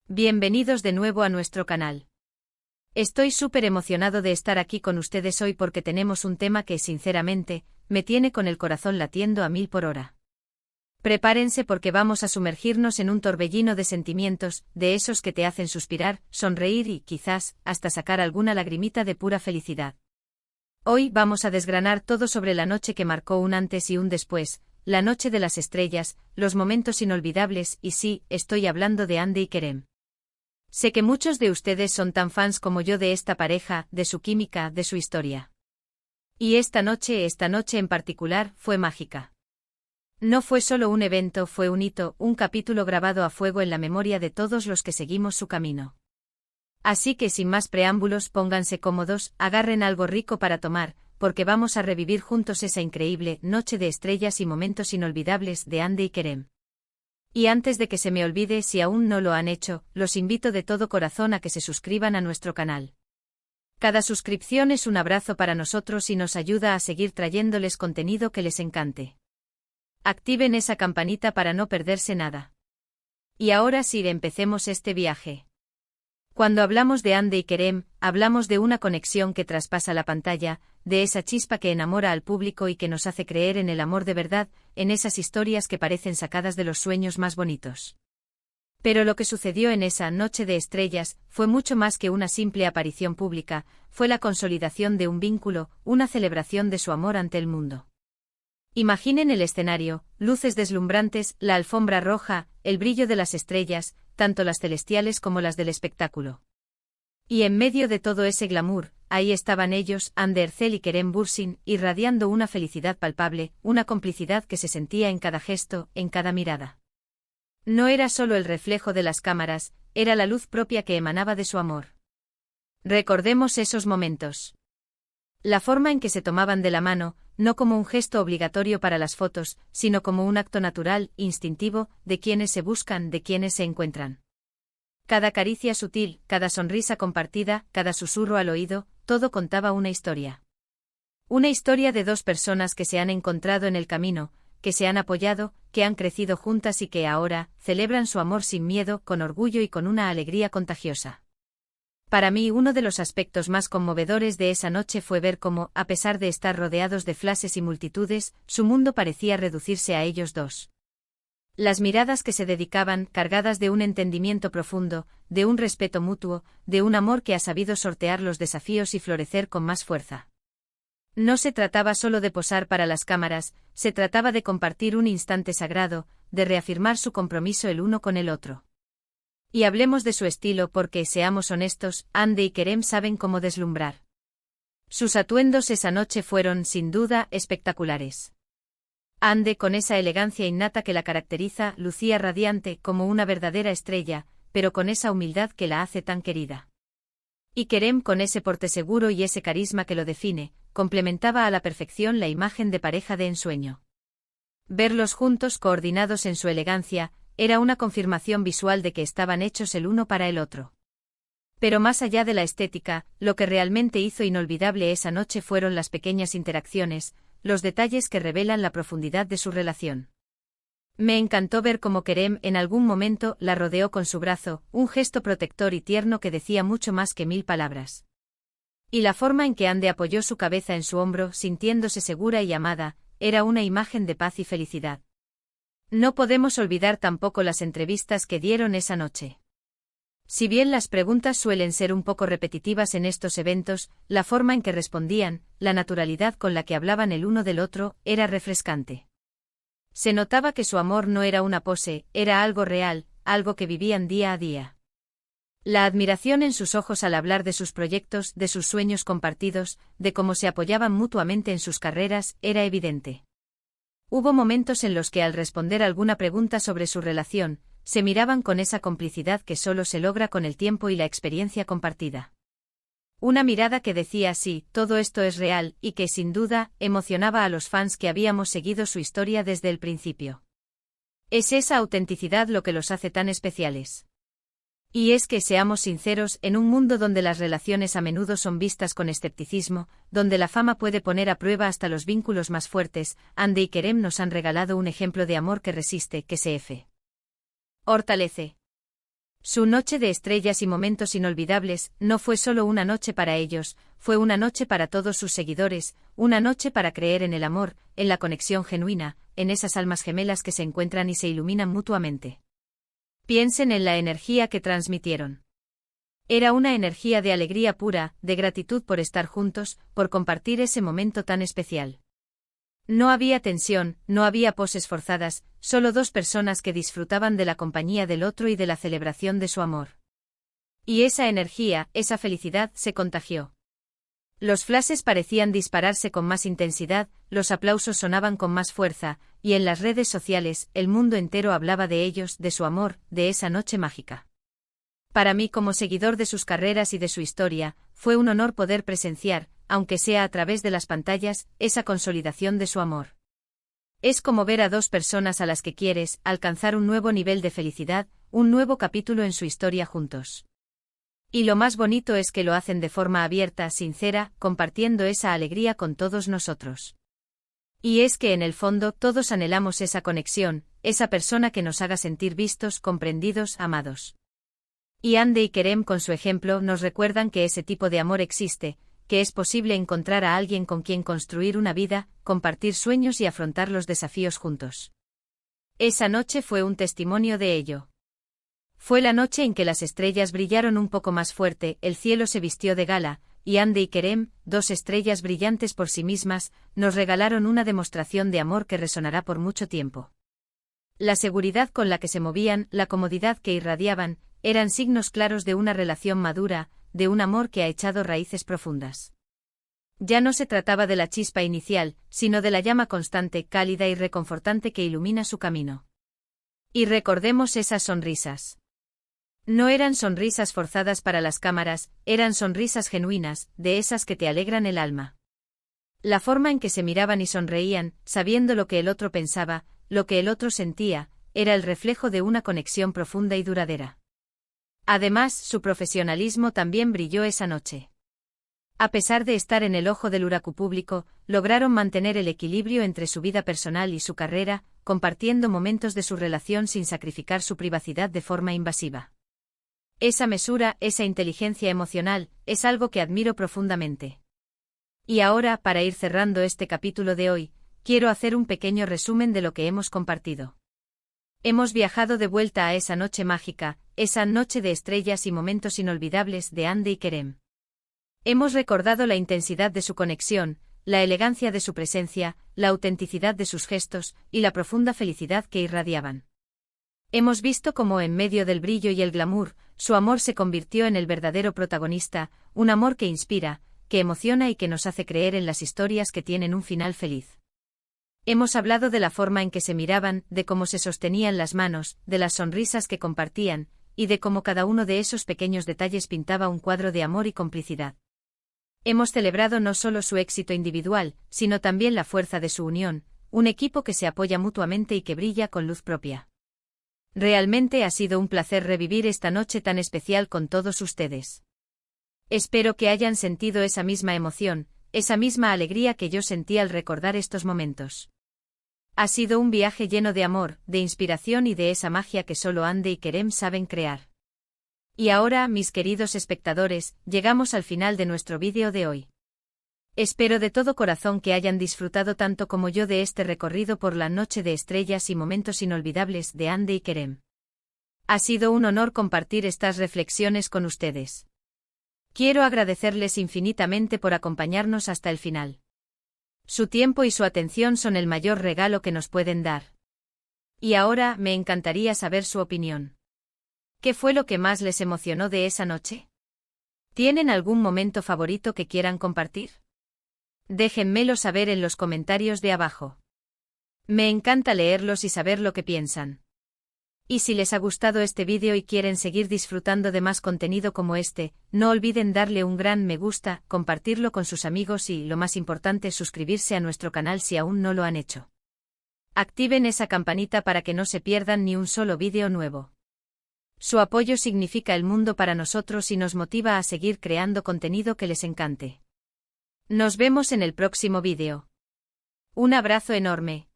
Bienvenidos de nuevo a nuestro canal. Estoy súper emocionado de estar aquí con ustedes hoy porque tenemos un tema que, sinceramente, me tiene con el corazón latiendo a 1000 por hora. Prepárense porque vamos a sumergirnos en un torbellino de sentimientos, de esos que te hacen suspirar, sonreír y, quizás, hasta sacar alguna lagrimita de pura felicidad. Hoy vamos a desgranar todo sobre la noche que marcó un antes y un después, la noche de las estrellas, los momentos inolvidables y sí, estoy hablando de Andy y Kerem. Sé que muchos de ustedes son tan fans como yo de esta pareja, de su química, de su historia. Y esta noche en particular, fue mágica. No fue solo un evento, fue un hito, un capítulo grabado a fuego en la memoria de todos los que seguimos su camino. Así que sin más preámbulos, pónganse cómodos, agarren algo rico para tomar, porque vamos a revivir juntos esa increíble noche de estrellas y momentos inolvidables de Andy y Kerem. Y antes de que se me olvide, si aún no lo han hecho, los invito de todo corazón a que se suscriban a nuestro canal. Cada suscripción es un abrazo para nosotros y nos ayuda a seguir trayéndoles contenido que les encante. Activen esa campanita para no perderse nada. Y ahora sí, empecemos este viaje. Cuando hablamos de Andy y Kerem, hablamos de una conexión que traspasa la pantalla, de esa chispa que enamora al público y que nos hace creer en el amor de verdad, en esas historias que parecen sacadas de los sueños más bonitos. Pero lo que sucedió en esa noche de estrellas fue mucho más que una simple aparición pública, fue la consolidación de un vínculo, una celebración de su amor ante el mundo. Imaginen el escenario, luces deslumbrantes, la alfombra roja, el brillo de las estrellas, tanto las celestiales como las del espectáculo. Y en medio de todo ese glamour, ahí estaban ellos, Andy Ercel y Kerem Bürsin, irradiando una felicidad palpable, una complicidad que se sentía en cada gesto, en cada mirada. No era solo el reflejo de las cámaras, era la luz propia que emanaba de su amor. Recordemos esos momentos. La forma en que se tomaban de la mano, no como un gesto obligatorio para las fotos, sino como un acto natural, instintivo, de quienes se buscan, de quienes se encuentran. Cada caricia sutil, cada sonrisa compartida, cada susurro al oído, todo contaba una historia. Una historia de dos personas que se han encontrado en el camino, que se han apoyado, que han crecido juntas y que ahora celebran su amor sin miedo, con orgullo y con una alegría contagiosa. Para mí, uno de los aspectos más conmovedores de esa noche fue ver cómo, a pesar de estar rodeados de flashes y multitudes, su mundo parecía reducirse a ellos dos. Las miradas que se dedicaban, cargadas de un entendimiento profundo, de un respeto mutuo, de un amor que ha sabido sortear los desafíos y florecer con más fuerza. No se trataba solo de posar para las cámaras, se trataba de compartir un instante sagrado, de reafirmar su compromiso el uno con el otro. Y hablemos de su estilo porque, seamos honestos, Andy y Kerem saben cómo deslumbrar. Sus atuendos esa noche fueron, sin duda, espectaculares. Andy, con esa elegancia innata que la caracteriza, lucía radiante como una verdadera estrella, pero con esa humildad que la hace tan querida. Y Kerem, con ese porte seguro y ese carisma que lo define, complementaba a la perfección la imagen de pareja de ensueño. Verlos juntos, coordinados en su elegancia, era una confirmación visual de que estaban hechos el uno para el otro. Pero más allá de la estética, lo que realmente hizo inolvidable esa noche fueron las pequeñas interacciones, los detalles que revelan la profundidad de su relación. Me encantó ver cómo Kerem en algún momento la rodeó con su brazo, un gesto protector y tierno que decía mucho más que 1000 palabras. Y la forma en que Andy apoyó su cabeza en su hombro, sintiéndose segura y amada, era una imagen de paz y felicidad. No podemos olvidar tampoco las entrevistas que dieron esa noche. Si bien las preguntas suelen ser un poco repetitivas en estos eventos, la forma en que respondían, la naturalidad con la que hablaban el uno del otro, era refrescante. Se notaba que su amor no era una pose, era algo real, algo que vivían día a día. La admiración en sus ojos al hablar de sus proyectos, de sus sueños compartidos, de cómo se apoyaban mutuamente en sus carreras, era evidente. Hubo momentos en los que al responder alguna pregunta sobre su relación, se miraban con esa complicidad que solo se logra con el tiempo y la experiencia compartida. Una mirada que decía sí, todo esto es real, y que, sin duda, emocionaba a los fans que habíamos seguido su historia desde el principio. Es esa autenticidad lo que los hace tan especiales. Y es que, seamos sinceros, en un mundo donde las relaciones a menudo son vistas con escepticismo, donde la fama puede poner a prueba hasta los vínculos más fuertes, Andy y Kerem nos han regalado un ejemplo de amor que resiste, que se fortalece. Su noche de estrellas y momentos inolvidables no fue solo una noche para ellos, fue una noche para todos sus seguidores, una noche para creer en el amor, en la conexión genuina, en esas almas gemelas que se encuentran y se iluminan mutuamente. Piensen en la energía que transmitieron. Era una energía de alegría pura, de gratitud por estar juntos, por compartir ese momento tan especial. No había tensión, no había poses forzadas, solo dos personas que disfrutaban de la compañía del otro y de la celebración de su amor. Y esa energía, esa felicidad, se contagió. Los flashes parecían dispararse con más intensidad, los aplausos sonaban con más fuerza, y en las redes sociales, el mundo entero hablaba de ellos, de su amor, de esa noche mágica. Para mí, como seguidor de sus carreras y de su historia, fue un honor poder presenciar, aunque sea a través de las pantallas, esa consolidación de su amor. Es como ver a dos personas a las que quieres alcanzar un nuevo nivel de felicidad, un nuevo capítulo en su historia juntos. Y lo más bonito es que lo hacen de forma abierta, sincera, compartiendo esa alegría con todos nosotros. Y es que en el fondo todos anhelamos esa conexión, esa persona que nos haga sentir vistos, comprendidos, amados. Y Hande y Kerem con su ejemplo nos recuerdan que ese tipo de amor existe, que es posible encontrar a alguien con quien construir una vida, compartir sueños y afrontar los desafíos juntos. Esa noche fue un testimonio de ello. Fue la noche en que las estrellas brillaron un poco más fuerte, el cielo se vistió de gala, y Hande y Kerem, dos estrellas brillantes por sí mismas, nos regalaron una demostración de amor que resonará por mucho tiempo. La seguridad con la que se movían, la comodidad que irradiaban, eran signos claros de una relación madura, de un amor que ha echado raíces profundas. Ya no se trataba de la chispa inicial, sino de la llama constante, cálida y reconfortante que ilumina su camino. Y recordemos esas sonrisas. No eran sonrisas forzadas para las cámaras, eran sonrisas genuinas, de esas que te alegran el alma. La forma en que se miraban y sonreían, sabiendo lo que el otro pensaba, lo que el otro sentía, era el reflejo de una conexión profunda y duradera. Además, su profesionalismo también brilló esa noche. A pesar de estar en el ojo del huracán público, lograron mantener el equilibrio entre su vida personal y su carrera, compartiendo momentos de su relación sin sacrificar su privacidad de forma invasiva. Esa mesura, esa inteligencia emocional, es algo que admiro profundamente. Y ahora, para ir cerrando este capítulo de hoy, quiero hacer un pequeño resumen de lo que hemos compartido. Hemos viajado de vuelta a esa noche mágica, esa noche de estrellas y momentos inolvidables de Hande y Kerem. Hemos recordado la intensidad de su conexión, la elegancia de su presencia, la autenticidad de sus gestos y la profunda felicidad que irradiaban. Hemos visto cómo en medio del brillo y el glamour, su amor se convirtió en el verdadero protagonista, un amor que inspira, que emociona y que nos hace creer en las historias que tienen un final feliz. Hemos hablado de la forma en que se miraban, de cómo se sostenían las manos, de las sonrisas que compartían, y de cómo cada uno de esos pequeños detalles pintaba un cuadro de amor y complicidad. Hemos celebrado no solo su éxito individual, sino también la fuerza de su unión, un equipo que se apoya mutuamente y que brilla con luz propia. Realmente ha sido un placer revivir esta noche tan especial con todos ustedes. Espero que hayan sentido esa misma emoción, esa misma alegría que yo sentí al recordar estos momentos. Ha sido un viaje lleno de amor, de inspiración y de esa magia que solo Hande y Kerem saben crear. Y ahora, mis queridos espectadores, llegamos al final de nuestro vídeo de hoy. Espero de todo corazón que hayan disfrutado tanto como yo de este recorrido por la noche de estrellas y momentos inolvidables de Hande y Kerem. Ha sido un honor compartir estas reflexiones con ustedes. Quiero agradecerles infinitamente por acompañarnos hasta el final. Su tiempo y su atención son el mayor regalo que nos pueden dar. Y ahora, me encantaría saber su opinión. ¿Qué fue lo que más les emocionó de esa noche? ¿Tienen algún momento favorito que quieran compartir? Déjenmelo saber en los comentarios de abajo. Me encanta leerlos y saber lo que piensan. Y si les ha gustado este vídeo y quieren seguir disfrutando de más contenido como este, no olviden darle un gran me gusta, compartirlo con sus amigos y, lo más importante, suscribirse a nuestro canal si aún no lo han hecho. Activen esa campanita para que no se pierdan ni un solo vídeo nuevo. Su apoyo significa el mundo para nosotros y nos motiva a seguir creando contenido que les encante. Nos vemos en el próximo vídeo. Un abrazo enorme.